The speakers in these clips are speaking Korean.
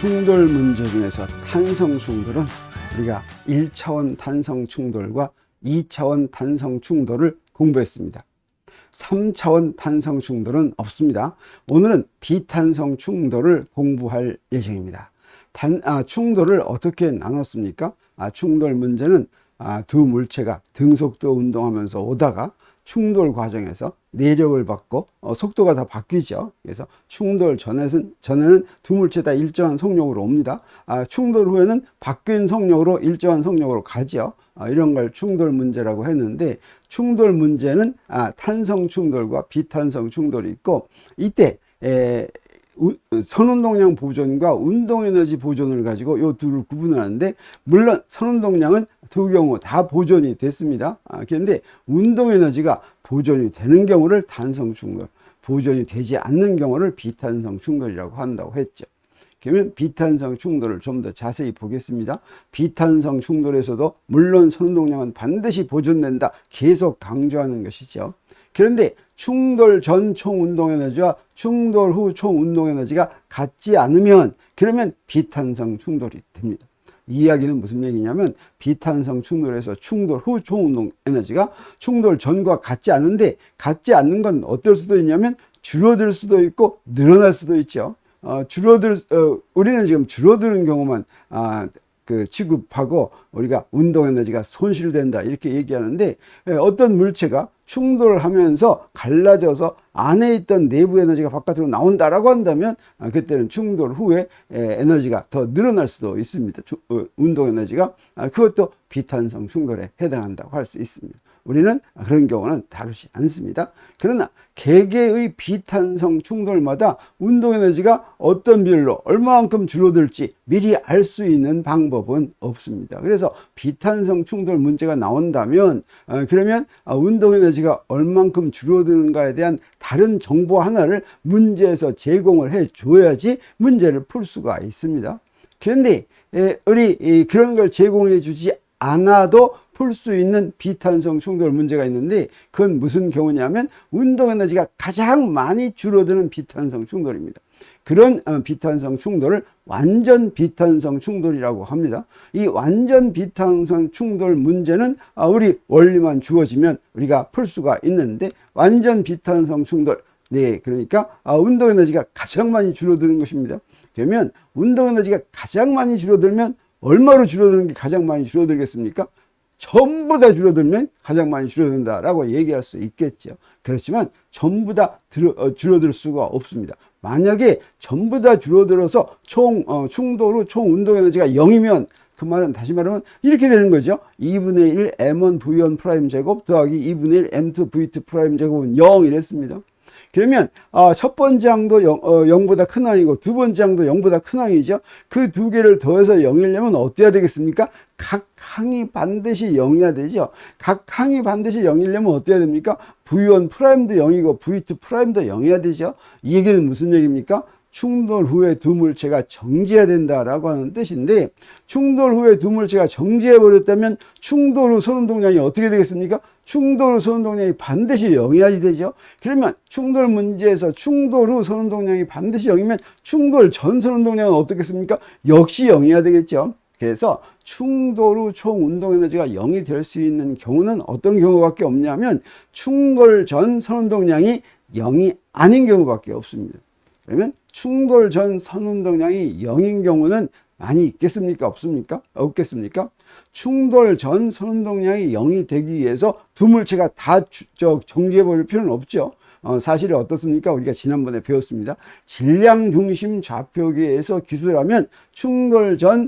충돌 문제 중에서 탄성 충돌은 우리가 1차원 탄성 충돌과 2차원 탄성 충돌을 공부했습니다. 3차원 탄성 충돌은 없습니다. 오늘은 비탄성 충돌을 공부할 예정입니다. 충돌을 어떻게 나눴습니까? 충돌 문제는 두 물체가 등속도 운동하면서 오다가 충돌 과정에서 내력을 받고 속도가 다 바뀌죠. 그래서 충돌 전에는 두 물체 다 일정한 속력으로 옵니다. 충돌 후에는 바뀐 속력으로 일정한 속력으로 가죠. 이런 걸 충돌 문제라고 했는데, 충돌 문제는 탄성 충돌과 비탄성 충돌이 있고, 이때 선운동량 보존과 운동에너지 보존을 가지고 이 둘을 구분하는데, 물론 선운동량은 두 경우 다 보존이 됐습니다. 그런데 운동에너지가 보존이 되는 경우를 탄성 충돌, 보존이 되지 않는 경우를 비탄성 충돌이라고 한다고 했죠. 그러면 비탄성 충돌을 좀 더 자세히 보겠습니다. 비탄성 충돌에서도 물론 선운동량은 반드시 보존된다, 계속 강조하는 것이죠. 그런데 충돌 전 총 운동에너지와 충돌 후 총 운동에너지가 같지 않으면, 그러면 비탄성 충돌이 됩니다. 이 이야기는 무슨 얘기냐면, 비탄성 충돌에서 충돌 후 총 운동에너지가 충돌 전과 같지 않은데, 같지 않는 건 어떨 수도 있냐면 줄어들 수도 있고 늘어날 수도 있죠. 우리는 지금 줄어드는 경우만 취급하고 우리가 운동에너지가 손실된다 이렇게 얘기하는데, 어떤 물체가 충돌을 하면서 갈라져서 안에 있던 내부 에너지가 바깥으로 나온다라고 한다면, 그때는 충돌 후에 에너지가 더 늘어날 수도 있습니다. 운동에너지가. 그것도 비탄성 충돌에 해당한다고 할 수 있습니다. 우리는 그런 경우는 다루지 않습니다. 그러나 개개의 비탄성 충돌마다 운동에너지가 어떤 비율로 얼마만큼 줄어들지 미리 알 수 있는 방법은 없습니다. 그래서 비탄성 충돌 문제가 나온다면, 그러면 운동에너지가 얼만큼 줄어드는가에 대한 다른 정보 하나를 문제에서 제공을 해 줘야지 문제를 풀 수가 있습니다. 그런데 우리 그런 걸 제공해 주지 않아도 풀 수 있는 비탄성 충돌 문제가 있는데, 그건 무슨 경우냐면 운동에너지가 가장 많이 줄어드는 비탄성 충돌입니다. 그런 비탄성 충돌을 완전 비탄성 충돌이라고 합니다. 이 완전 비탄성 충돌 문제는 우리 원리만 주어지면 우리가 풀 수가 있는데, 완전 비탄성 충돌, 그러니까 운동에너지가 가장 많이 줄어드는 것입니다. 그러면 운동에너지가 가장 많이 줄어들면 얼마로 줄어드는 게 가장 많이 줄어들겠습니까? 전부 다 줄어들면 가장 많이 줄어든다라고 얘기할 수 있겠죠. 그렇지만 전부 다 줄어들 수가 없습니다. 만약에 전부 다 줄어들어서 충돌 후 총 운동에너지가 0이면, 그 말은 다시 말하면 이렇게 되는 거죠. 2분의 1 m1 v1 프라임 제곱 더하기 2분의 1 m2 v2 프라임 제곱은 0 이랬습니다. 그러면 첫 번째 항도 0보다 큰 항이고 두 번째 항도 0보다 큰 항이죠. 그 두 개를 더해서 0이려면 어때야 되겠습니까? 각 항이 반드시 0이어야 되죠. 각 항이 반드시 0이려면 어때야 됩니까? V1 프라임도 0이고 V2 프라임도 0이어야 되죠. 이 얘기는 무슨 얘기입니까? 충돌 후에 두 물체가 정지해야 된다라고 하는 뜻인데, 충돌 후에 두 물체가 정지해 버렸다면 충돌 후 선운동량이 어떻게 되겠습니까? 충돌 후 선운동량이 반드시 0이어야 되죠. 그러면 충돌 문제에서 충돌 후 선운동량이 반드시 0이면 충돌 전 선운동량은 어떻겠습니까? 역시 0이어야 되겠죠. 그래서 충돌 후 총 운동에너지가 0이 될 수 있는 경우는 어떤 경우밖에 없냐면, 충돌 전 선운동량이 0이 아닌 경우밖에 없습니다. 그러면 충돌 전 선운동량이 0인 경우는 많이 있겠습니까? 없겠습니까? 충돌 전 선운동량이 0이 되기 위해서 두 물체가 다 정지해 버릴 필요는 없죠. 사실은 어떻습니까? 우리가 지난번에 배웠습니다. 질량 중심 좌표계에서 기술하면 충돌 전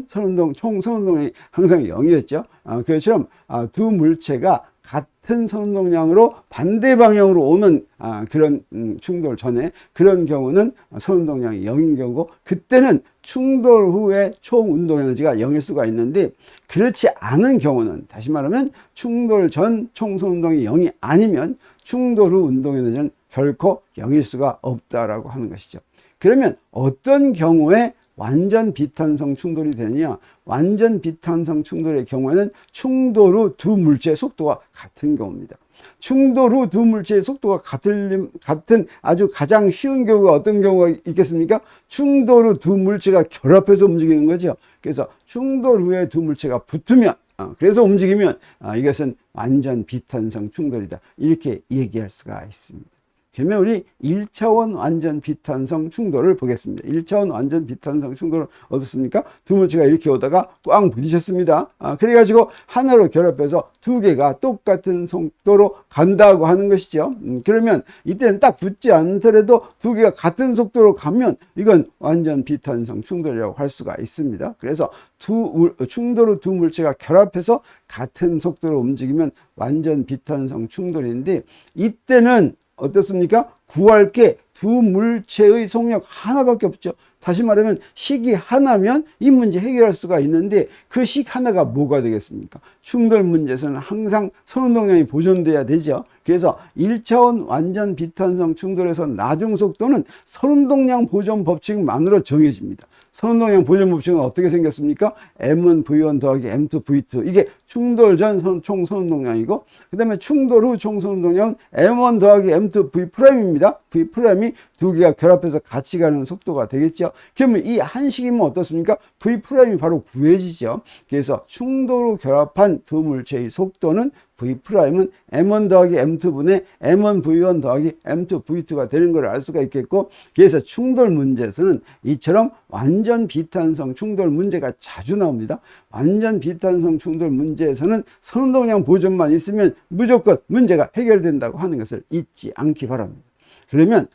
총 선운동량이 항상 0이었죠. 그것처럼 두 물체가 같은 선운동량으로 반대 방향으로 오는 그런 충돌 전에, 그런 경우는 선운동량이 0인 경우고, 그때는 충돌 후에 총 운동에너지가 0일 수가 있는데, 그렇지 않은 경우는, 다시 말하면 충돌 전 총 선운동이 0이 아니면 충돌 후 운동에너지는 결코 0일 수가 없다라고 하는 것이죠. 그러면 어떤 경우에 완전 비탄성 충돌이 되느냐? 완전 비탄성 충돌의 경우에는 충돌 후 두 물체의 속도가 같은 경우입니다. 충돌 후 두 물체의 속도가 같은 아주 가장 쉬운 경우가 어떤 경우가 있겠습니까? 충돌 후 두 물체가 결합해서 움직이는 거죠. 그래서 충돌 후에 두 물체가 붙으면 그래서 움직이면 이것은 완전 비탄성 충돌이다. 이렇게 얘기할 수가 있습니다. 그러면 우리 1차원 완전 비탄성 충돌을 보겠습니다. 1차원 완전 비탄성 충돌은 어떻습니까? 두 물체가 이렇게 오다가 꽝 부딪혔습니다. 그래가지고 하나로 결합해서 두 개가 똑같은 속도로 간다고 하는 것이죠. 그러면 이때는 딱 붙지 않더라도 두 개가 같은 속도로 가면 이건 완전 비탄성 충돌이라고 할 수가 있습니다. 그래서 충돌 후 두 물체가 결합해서 같은 속도로 움직이면 완전 비탄성 충돌인데 이때는 어떻습니까? 구할 게 두 물체의 속력 하나밖에 없죠. 다시 말하면 식이 하나면 이 문제 해결할 수가 있는데 그 식 하나가 뭐가 되겠습니까? 충돌 문제에서는 항상 선운동량이 보존돼야 되죠. 그래서 1차원 완전 비탄성 충돌에서 나중 속도는 선운동량 보존 법칙만으로 정해집니다. 선운동량 보존 법칙은 어떻게 생겼습니까? M1 V1 더하기 M2 V2 이게 충돌 전 총 선운동량이고 그 다음에 충돌 후 총 선운동량은 M1 더하기 M2 V'입니다. V'이 두 개가 결합해서 같이 가는 속도가 되겠죠. 그러면 이 한식이면 어떻습니까? V'이 바로 구해지죠. 그래서 충돌 후 결합한 두 물체의 속도는 V'은 M1 더하기 M2분의 M1 V1 더하기 M2 V2가 되는 걸 알 수가 있겠고 그래서 충돌 문제에서는 이처럼 완전 비탄성 충돌 문제가 자주 나옵니다. 완전 비탄성 충돌 문제에서는 선운동량 보존만 있으면 무조건 문제가 해결된다고 하는 것을 잊지 않기 바랍니다. 그러면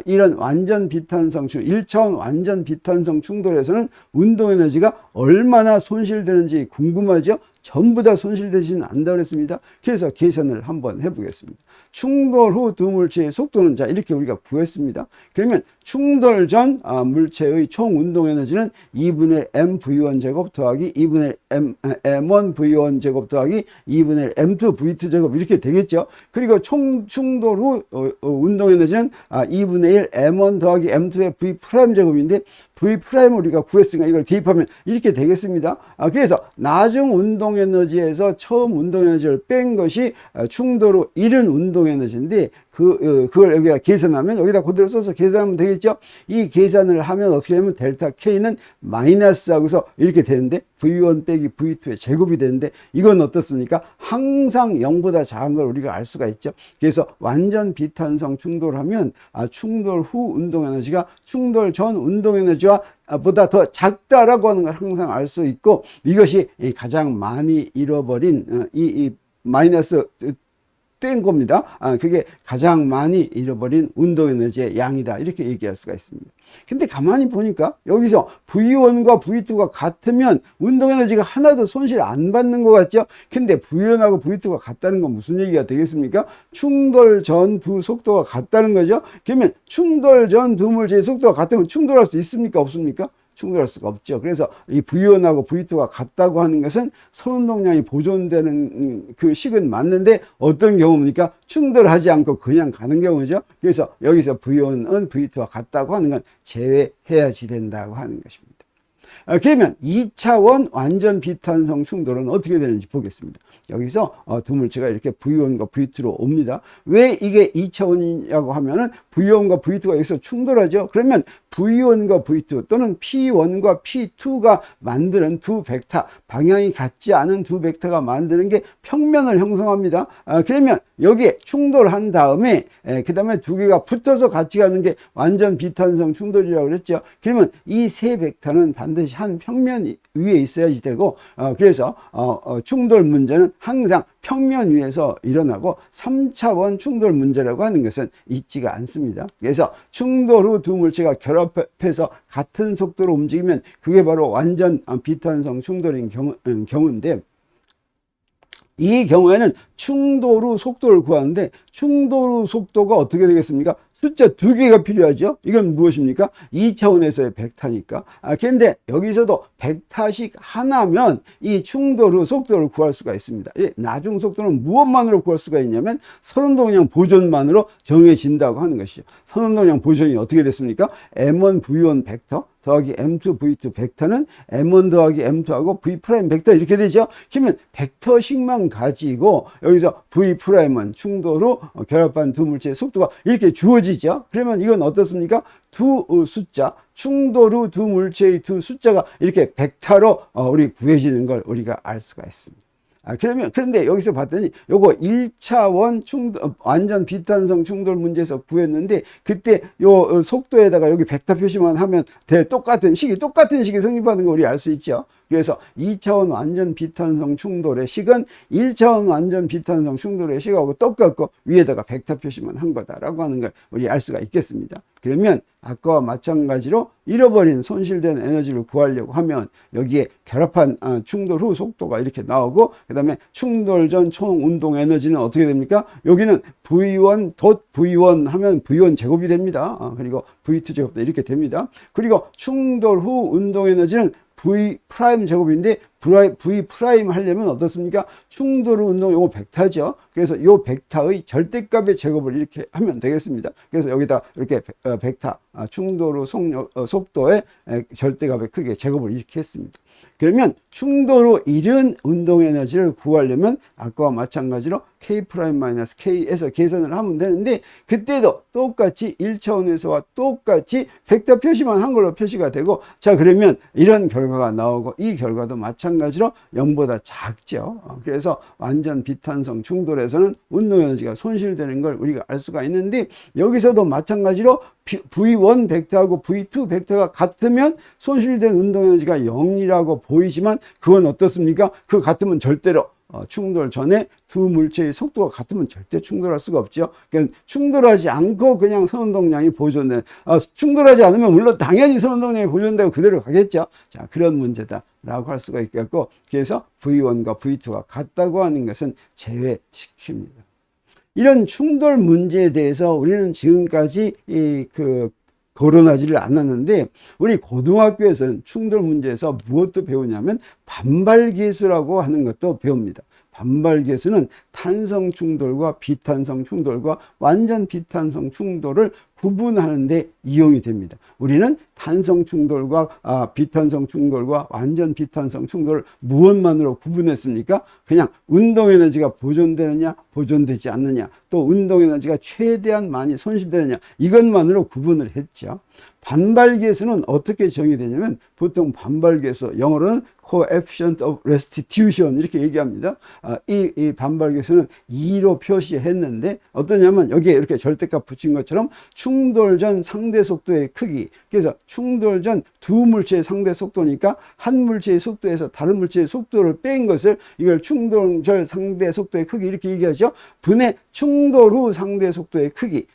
이런 완전 비탄성 충돌, 1차원 완전 비탄성 충돌에서는 운동 에너지가 얼마나 손실되는지 궁금하죠? 전부 다 손실되지는 않는다고 그랬습니다. 그래서 계산을 한번 해보겠습니다. 충돌 후 두 물체의 속도는 자 이렇게 우리가 구했습니다. 그러면 충돌 전 물체의 총 운동 에너지는 2분의 mv1 제곱 더하기 2분의 m1 v1 제곱 더하기 2분의 m2 v2 제곱 이렇게 되겠죠. 그리고 충돌 후 운동 에너지는 2분의 1 m1 더하기 m2의 v 프라임 제곱인데 v 프라임을 우리가 구했으니까 이걸 대입하면 이렇게 되겠습니다. 그래서 나중 운동 에너지에서 처음 운동 에너지를 뺀 것이 충돌 후 잃은 운동 에너지인데 그걸 여기다 계산하면 여기다 그대로 써서 계산하면 되겠죠. 이 계산을 하면 어떻게 하면 델타 K는 마이너스 하고서 이렇게 되는데 V1 빼기 V2의 제곱이 되는데 이건 어떻습니까? 항상 0보다 작은 걸 우리가 알 수가 있죠. 그래서 완전 비탄성 충돌하면 충돌 후 운동 에너지가 충돌 전 운동 에너지와 보다 더 작다라고 하는 걸 항상 알 수 있고 이것이 가장 많이 잃어버린 이 마이너스 뗀 겁니다. 그게 가장 많이 잃어버린 운동 에너지의 양이다. 이렇게 얘기할 수가 있습니다. 근데 가만히 보니까 여기서 V1과 V2가 같으면 운동 에너지가 하나도 손실 안 받는 것 같죠? 근데 V1하고 V2가 같다는 건 무슨 얘기가 되겠습니까? 충돌 전 두 속도가 같다는 거죠? 그러면 충돌 전 두 물체의 속도가 같으면 충돌할 수 있습니까? 없습니까? 충돌할 수가 없죠. 그래서 이 V1하고 V2가 같다고 하는 것은 선운동량이 보존되는 그 식은 맞는데 어떤 경우입니까? 충돌하지 않고 그냥 가는 경우죠. 그래서 여기서 V1은 V2와 같다고 하는 건 제외해야지 된다고 하는 것입니다. 그러면 2차원 완전 비탄성 충돌은 어떻게 되는지 보겠습니다. 여기서 두 물체가 이렇게 V1과 V2로 옵니다. 왜 이게 2차원이냐고 하면은 V1과 V2가 여기서 충돌하죠. 그러면 V1과 V2 또는 P1과 P2가 만드는 두 벡터, 방향이 같지 않은 두 벡터가 만드는 게 평면을 형성합니다. 그러면 여기에 충돌한 다음에 그 다음에 두 개가 붙어서 같이 가는 게 완전 비탄성 충돌이라고 그랬죠. 그러면 이 세 벡터는 반드시 한 평면 위에 있어야지 되고 그래서 충돌 문제는 항상 평면 위에서 일어나고 3차원 충돌 문제라고 하는 것은 있지가 않습니다. 그래서 충돌 후 두 물체가 결합해서 같은 속도로 움직이면 그게 바로 완전 비탄성 충돌인 경우인데 이 경우에는 충돌 후 속도를 구하는데 충돌 후 속도가 어떻게 되겠습니까? 숫자 두 개가 필요하죠. 이건 무엇입니까? 2차원에서의 벡터니까. 그런데 여기서도 벡터식 하나면 이 충돌 후 속도를 구할 수가 있습니다. 이 나중 속도는 무엇만으로 구할 수가 있냐면 선운동량 보존만으로 정해진다고 하는 것이죠. 선운동량 보존이 어떻게 됐습니까? M1 V1 벡터 더하기 M2 V2 벡터는 M1 더하기 M2하고 V 프라임 벡터 이렇게 되죠. 그러면 벡터식만 가지고 여기서 V 프라임은 충돌 후 결합한 두 물체의 속도가 이렇게 주어지죠. 그러면 이건 어떻습니까? 두 숫자, 충돌 후 두 물체의 두 숫자가 이렇게 벡터로 우리 구해지는 걸 우리가 알 수가 있습니다. 그런데 여기서 봤더니 요거 1차원 충돌, 완전 비탄성 충돌 문제에서 구했는데 그때 요 속도에다가 여기 벡터 표시만 하면 똑같은 식이 성립하는 거 우리 알 수 있죠. 그래서 2차원 완전 비탄성 충돌의 식은 1차원 완전 비탄성 충돌의 식하고 똑같고 위에다가 벡터 표시만 한 거다라고 하는 걸 우리 알 수가 있겠습니다. 그러면 아까와 마찬가지로 잃어버린 손실된 에너지를 구하려고 하면 여기에 결합한 충돌 후 속도가 이렇게 나오고 그 다음에 충돌 전 총 운동 에너지는 어떻게 됩니까? 여기는 V1 V1 하면 V1 제곱이 됩니다. 그리고 V2 제곱도 이렇게 됩니다. 그리고 충돌 후 운동 에너지는 V 프라임 제곱인데 V 프라임 하려면 어떻습니까? 충돌 후 운동 요거 벡터죠. 그래서 요 벡터의 절대값의 제곱을 이렇게 하면 되겠습니다. 그래서 여기다 이렇게 벡터 충돌 후 속도의 절대값의 크기의 제곱을 이렇게 했습니다. 그러면 충돌 후 이른 운동 에너지를 구하려면 아까와 마찬가지로 K'-K에서 계산을 하면 되는데 그때도 똑같이 1차원에서와 똑같이 벡터 표시만 한 걸로 표시가 되고 자 그러면 이런 결과가 나오고 이 결과도 마찬가지로 0보다 작죠. 그래서 완전 비탄성 충돌에서는 운동 에너지가 손실되는 걸 우리가 알 수가 있는데 여기서도 마찬가지로 V1 벡터하고 V2 벡터가 같으면 손실된 운동 에너지가 0이라고 보이지만 그건 어떻습니까? 그 같으면 절대로 충돌 전에 두 물체의 속도가 같으면 절대 충돌할 수가 없죠. 그러니까 충돌하지 않고 그냥 선운동량이 보존된 충돌하지 않으면 물론 당연히 선운동량이 보존되고 그대로 가겠죠. 자 그런 문제다라고 할 수가 있겠고 그래서 V1과 V2가 같다고 하는 것은 제외시킵니다. 이런 충돌 문제에 대해서 우리는 지금까지 거론하지를 않았는데 우리 고등학교에서는 충돌 문제에서 무엇도 배우냐면 반발계수라고 하는 것도 배웁니다. 반발계수는 탄성 충돌과 비탄성 충돌과 완전 비탄성 충돌을 구분하는 데 이용이 됩니다. 우리는 탄성 충돌과 비탄성 충돌과 완전 비탄성 충돌을 무엇만으로 구분했습니까? 그냥 운동 에너지가 보존되느냐 보존되지 않느냐 또 운동 에너지가 최대한 많이 손실되느냐 이것만으로 구분을 했죠. 반발계수는 어떻게 정의되냐면 보통 반발계수 영어로는 coefficient of restitution 이렇게 얘기합니다. 이 반발계수는 2로 표시했는데 어떠냐면 여기에 이렇게 절대값 붙인 것처럼 충돌 전 상대 속도의 크기 그래서 충돌 전 두 물체의 상대 속도니까 한 물체의 속도에서 다른 물체의 속도를 뺀 것을 이걸 충돌 전 상대 속도의 크기 이렇게 얘기하죠. 분의 충돌 후 상대 속도의 크기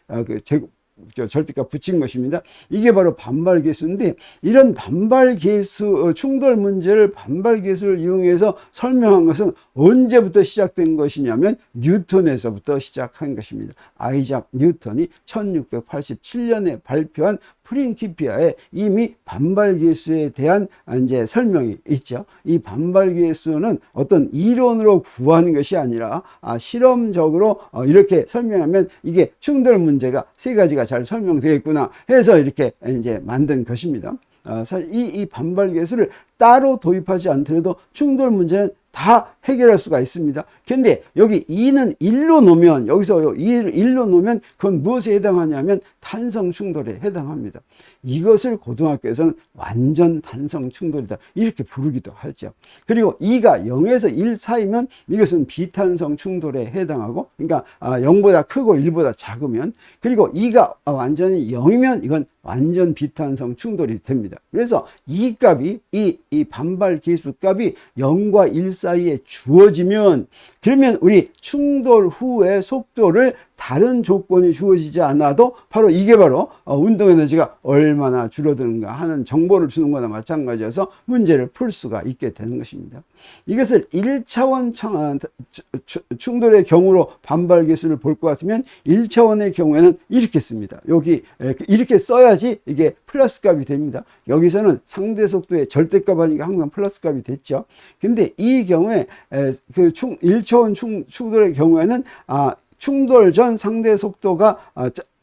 절대값 붙인 것입니다. 이게 바로 반발계수인데 이런 반발계수 충돌 문제를 반발계수를 이용해서 설명한 것은 언제부터 시작된 것이냐면 뉴턴에서부터 시작한 것입니다. 아이작 뉴턴이 1687년에 발표한 프린키피아에 이미 반발계수에 대한 이제 설명이 있죠. 이 반발계수는 어떤 이론으로 구하는 것이 아니라 실험적으로 이렇게 설명하면 이게 충돌 문제가 세 가지가 잘 설명되겠구나 해서 이렇게 이제 만든 것입니다. 사실 이 반발계수를 따로 도입하지 않더라도 충돌 문제는 다 해결할 수가 있습니다. 근데 여기 2는 1로 놓으면 여기서 2를 1로 놓으면 그건 무엇에 해당하냐면 탄성 충돌에 해당합니다. 이것을 고등학교에서는 완전 탄성 충돌이다 이렇게 부르기도 하죠. 그리고 2가 0에서 1 사이면 이것은 비탄성 충돌에 해당하고 그러니까 0보다 크고 1보다 작으면 그리고 2가 완전히 0이면 이건 완전 비탄성 충돌이 됩니다. 그래서 이 값이 이 반발 계수 값이 0과 1 사이에 주어지면 그러면 우리 충돌 후의 속도를 다른 조건이 주어지지 않아도 바로 이게 바로 운동 에너지가 얼마나 줄어드는가 하는 정보를 주는 거나 마찬가지여서 문제를 풀 수가 있게 되는 것입니다. 이것을 1차원 충돌의 경우로 반발 계수를 볼 것 같으면 1차원의 경우에는 이렇게 씁니다. 여기 이렇게 써야지 이게 플러스 값이 됩니다. 여기서는 상대 속도의 절대값 아니니까 항상 플러스 값이 됐죠. 근데 이 경우에 그 1차원 충돌의 경우에는 충돌 전 상대 속도가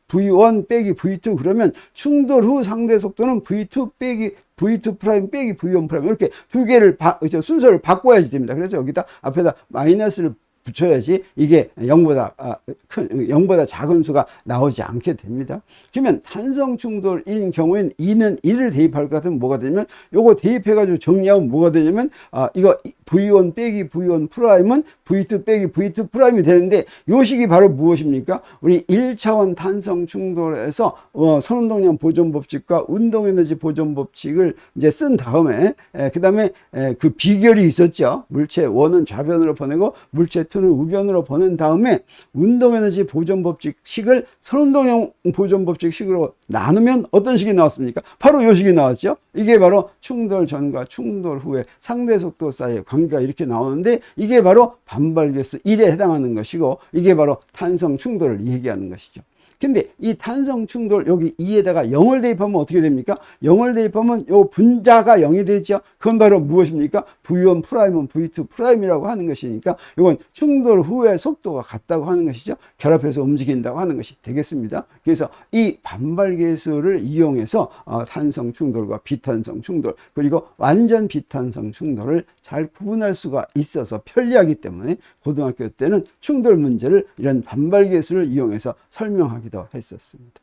V1 빼기 V2 그러면 충돌 후 상대 속도는 V2 빼기 V2 프라임 빼기 V1 프라임 이렇게 두 개를 순서를 바꿔야지 됩니다. 그래서 여기다 앞에다 마이너스를 붙여야지 이게 0보다 작은 수가 나오지 않게 됩니다. 그러면 탄성 충돌인 경우엔 2는 1을 대입할 것 같으면 뭐가 되냐면 요거 대입해가지고 정리하면 뭐가 되냐면 이거 V1 빼기 V1 프라임은 V2 빼기 V2 프라임이 되는데 요 식이 바로 무엇입니까? 우리 1차원 탄성 충돌에서 선운동량 보존 법칙과 운동에너지 보존 법칙을 이제 쓴 다음에 그 다음에 그 비결이 있었죠. 물체 1은 좌변으로 보내고 물체 2는 우변으로 보낸 다음에 운동에너지 보존 법칙식을 선운동량 보존 법칙식으로 나누면 어떤 식이 나왔습니까? 바로 요 식이 나왔죠. 이게 바로 충돌 전과 충돌 후에 상대 속도 사이의 관계가 이렇게 나오는데 이게 바로 반발계수 1에 해당하는 것이고 이게 바로 탄성 충돌을 얘기하는 것이죠. 근데 이 탄성 충돌 여기 2에다가 0을 대입하면 어떻게 됩니까? 0을 대입하면 요 분자가 0이 되죠. 그건 바로 무엇입니까? V1 프라임은 V2 프라임이라고 하는 것이니까 이건 충돌 후에 속도가 같다고 하는 것이죠. 결합해서 움직인다고 하는 것이 되겠습니다. 그래서 이 반발계수를 이용해서 탄성 충돌과 비탄성 충돌 그리고 완전 비탄성 충돌을 잘 구분할 수가 있어서 편리하기 때문에 고등학교 때는 충돌 문제를 이런 반발계수를 이용해서 설명하기도 했었습니다.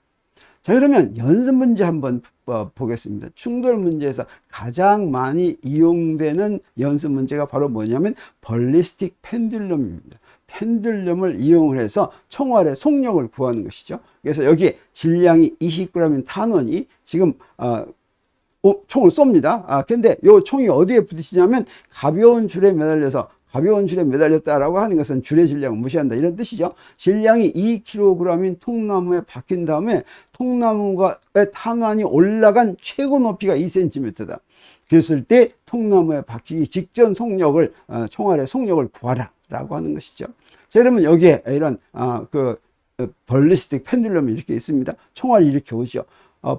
자, 그러면 연습 문제 한번 보겠습니다. 충돌 문제에서 가장 많이 이용되는 연습 문제가 바로 뭐냐면 벌리스틱 펜듈럼입니다. 펜듈럼을 이용을 해서 총알의 속력을 구하는 것이죠. 그래서 여기에 질량이 20g인 탄원이 지금 총을 쏩니다. 근데 요 총이 어디에 부딪히냐면 가벼운 줄에 매달려서 가벼운 줄에 매달렸다라고 하는 것은 줄의 질량을 무시한다 이런 뜻이죠. 질량이 2kg인 통나무에 박힌 다음에 통나무의 탄환이 올라간 최고 높이가 2cm다. 그랬을 때 통나무에 박히기 직전 속력을 총알의 속력을 구하라 라고 하는 것이죠. 자, 그러면 여기에 이런 벌리스틱 펜듈럼이 이렇게 있습니다. 총알이 이렇게 오죠.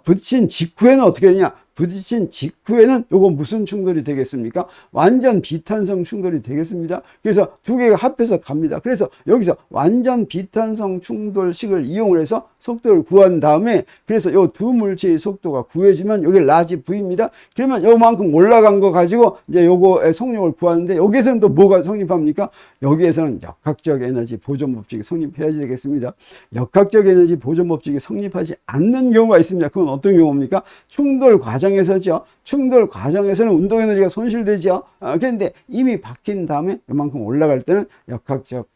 부딪힌 직후에는 어떻게 되냐? 부딪힌 직후에는 요거 무슨 충돌이 되겠습니까? 완전 비탄성 충돌이 되겠습니다. 그래서 두 개가 합해서 갑니다. 그래서 여기서 완전 비탄성 충돌식을 이용을 해서 속도를 구한 다음에 그래서 요 두 물체의 속도가 구해지면 여기 라지 V입니다. 그러면 요만큼 올라간 거 가지고 이제 요거의 속력을 구하는데 여기에서는 또 뭐가 성립합니까? 여기에서는 역학적 에너지 보존 법칙이 성립해야지 되겠습니다. 역학적 에너지 보존 법칙이 성립하지 않는 경우가 있습니다. 그건 어떤 경우입니까? 충돌 과정에서죠. 충돌 과정에서는 운동 에너지가 손실되죠. 그런데 이미 박힌 다음에 이만큼 올라갈 때는 역학적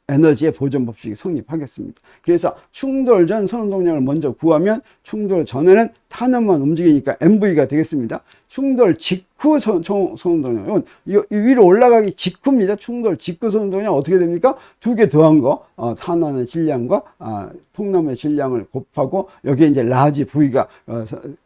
에너지의 보존 법칙이 성립하겠습니다. 그래서 충돌 전 선운동량을 먼저 구하면 충돌 전에는 탄원만 움직이니까 MV가 되겠습니다. 충돌 직후 선운동량, 이건 위로 올라가기 직후입니다. 충돌 직후 선운동량 어떻게 됩니까? 두 개 더한 거, 탄원의 질량과 통나무의 질량을 곱하고 여기에 이제 라지 V가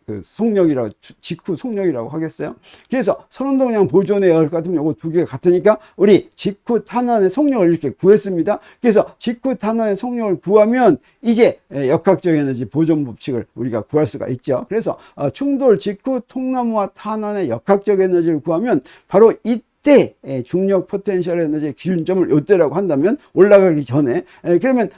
그 속력이라고 직후 속력이라고 하겠어요. 그래서 선운동량 보존해야 할 것 같으면 요거 두 개가 같으니까 우리 직후 탄원의 속력을 이렇게 구했습니다. 그래서 직후 탄원의 속력을 구하면 이제 역학적 에너지 보존 법칙을 우리가 구할 수가 있죠. 그래서 충돌 직후 통나무와 탄환의 역학적 에너지를 구하면 바로 이때 중력 포텐셜 에너지의 기준점을 이때라고 한다면 올라가기 전에 그러면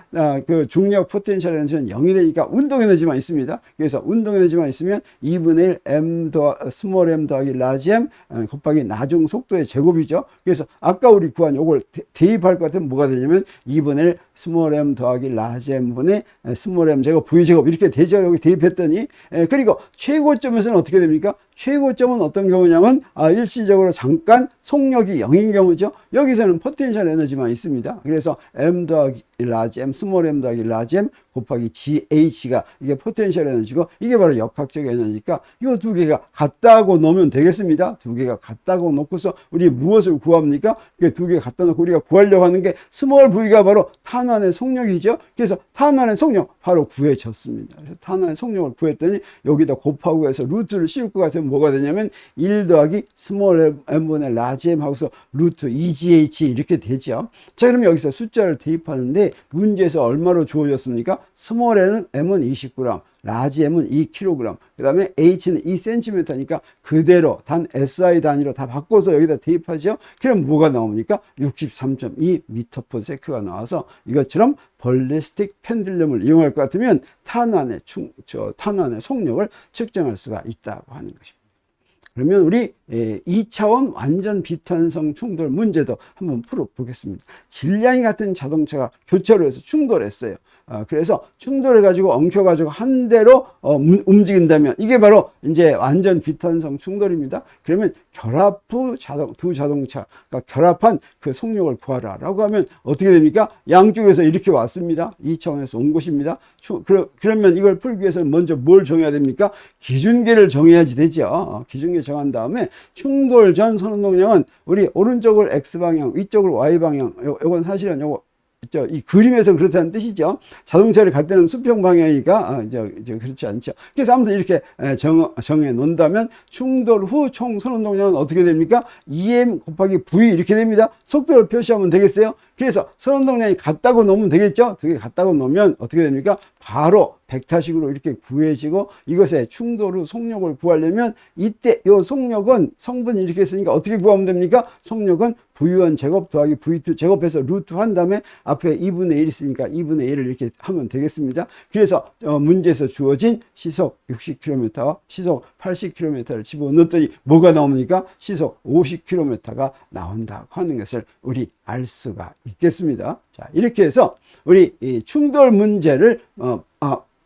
그 중력 포텐셜 에너지는 0이 되니까 운동 에너지만 있습니다. 그래서 운동 에너지만 있으면 2분의 1 m 스몰 m 더하기 라지 m 곱하기 나중 속도의 제곱이죠. 그래서 아까 우리 구한 요걸 대입할 것 같으면 뭐가 되냐면 2분의 1 스몰 m 더하기 라지 m 분의 스몰 m 제곱 v 제곱 이렇게 되죠. 여기 대입했더니 그리고 최고점에서는 어떻게 됩니까? 최고점은 어떤 경우냐면 일시적으로 잠깐 속력이 0인 경우죠. 여기서는 포텐셜 에너지만 있습니다. 그래서 m 더하기 라지 m 스몰 m 더하기 라지 m 곱하기 GH가 이게 포텐셜 에너지고 이게 바로 역학적 에너지니까 이 두 개가 같다고 놓으면 되겠습니다. 두 개가 같다고 놓고서 우리 무엇을 구합니까? 두 개가 같다 놓고 우리가 구하려고 하는 게 스몰 V가 바로 탄환의 속력이죠. 그래서 탄환의 속력 바로 구해졌습니다. 그래서 탄환의 속력을 구했더니 여기다 곱하고 해서 루트를 씌울 것 같으면 뭐가 되냐면 1 더하기 스몰 m분의 라지 m 하고서 루트 2gh 이렇게 되죠. 자, 그러면 여기서 숫자를 대입하는데 근데 문제에서 얼마로 주어졌습니까? 스몰 m은 29g, 라지 m은 2kg, 그 다음에 h는 2cm니까 그대로 단 SI 단위로 다 바꿔서 여기다 대입하죠. 그럼 뭐가 나옵니까? 63.2m/s가 나와서 이것처럼 벌리스틱 펜듈럼을 이용할 것 같으면 탄환의 속력을 측정할 수가 있다고 하는 것입니다. 그러면 우리 2차원 완전 비탄성 충돌 문제도 한번 풀어보겠습니다. 질량이 같은 자동차가 교차로 해서 충돌했어요. 그래서 충돌해가지고 엉켜가지고 한 대로 움직인다면 이게 바로 이제 완전 비탄성 충돌입니다. 그러면 결합 후 두 자동차가 결합한 그 속력을 구하라 라고 하면 어떻게 됩니까? 양쪽에서 이렇게 왔습니다. 2차원에서 온 것입니다. 그러면 이걸 풀기 위해서는 먼저 뭘 정해야 됩니까? 기준계를 정해야지 되죠. 기준계 정한 다음에 충돌 전 선운동량은 우리 오른쪽을 X방향, 위쪽을 Y방향, 요건 사실은 이 그림에서 그렇다는 뜻이죠. 자동차를 갈 때는 수평 방향이니까 이제 그렇지 않죠. 그래서 아무튼 이렇게 정해 놓는다면 충돌 후 총 선운동량은 어떻게 됩니까? EM 곱하기 V 이렇게 됩니다. 속도를 표시하면 되겠어요. 그래서 선운동량이 같다고 놓으면 되겠죠. 두 개 같다고 놓으면 어떻게 됩니까? 바로 벡터식으로 이렇게 구해지고 이것의 충돌 후 속력을 구하려면 이때 이 속력은 성분이 이렇게 있으니까 어떻게 구하면 됩니까? 속력은 V1 제곱 더하기 V2 제곱해서 루트 한 다음에 앞에 2분의 1 있으니까 2분의 1을 이렇게 하면 되겠습니다. 그래서 문제에서 주어진 시속 60km와 시속 80km를 집어넣었더니 뭐가 나옵니까? 시속 50km가 나온다고 하는 것을 우리 알 수가 있겠습니다. 자, 이렇게 해서 우리 이 충돌 문제를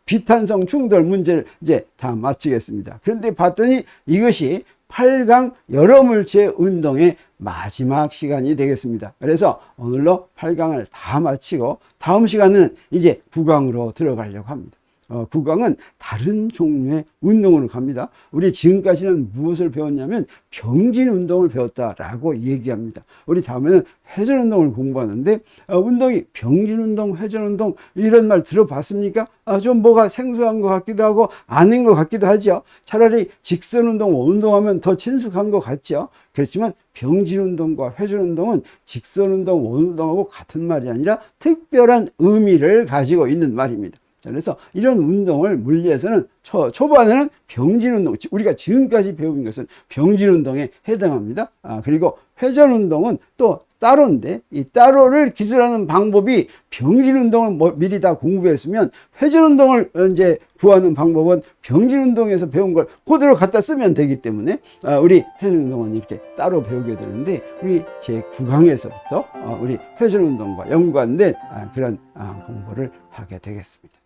비탄성 충돌 문제를 이제 다 마치겠습니다. 그런데 봤더니 이것이 8강 여러 물체 운동의 마지막 시간이 되겠습니다. 그래서 오늘로 8강을 다 마치고 다음 시간은 이제 9강으로 들어가려고 합니다. 9강은 다른 종류의 운동으로 갑니다. 우리 지금까지는 무엇을 배웠냐면 병진 운동을 배웠다라고 얘기합니다. 우리 다음에는 회전 운동을 공부하는데 운동이 병진 운동, 회전 운동 이런 말 들어봤습니까? 좀 뭐가 생소한 것 같기도 하고 아닌 것 같기도 하죠. 차라리 직선 운동, 원운동하면 더 친숙한 것 같죠. 그렇지만 병진 운동과 회전 운동은 직선 운동, 원운동하고 같은 말이 아니라 특별한 의미를 가지고 있는 말입니다. 그래서 이런 운동을 물리에서는 초반에는 병진 운동, 우리가 지금까지 배운 것은 병진 운동에 해당합니다. 그리고 회전 운동은 또 따로인데 이 따로를 기술하는 방법이 병진 운동을 미리 다 공부했으면 회전 운동을 이제 구하는 방법은 병진 운동에서 배운 걸 그대로 갖다 쓰면 되기 때문에 우리 회전 운동은 이렇게 따로 배우게 되는데 우리 제 9강에서부터 우리 회전 운동과 연관된 그런 공부를 하게 되겠습니다.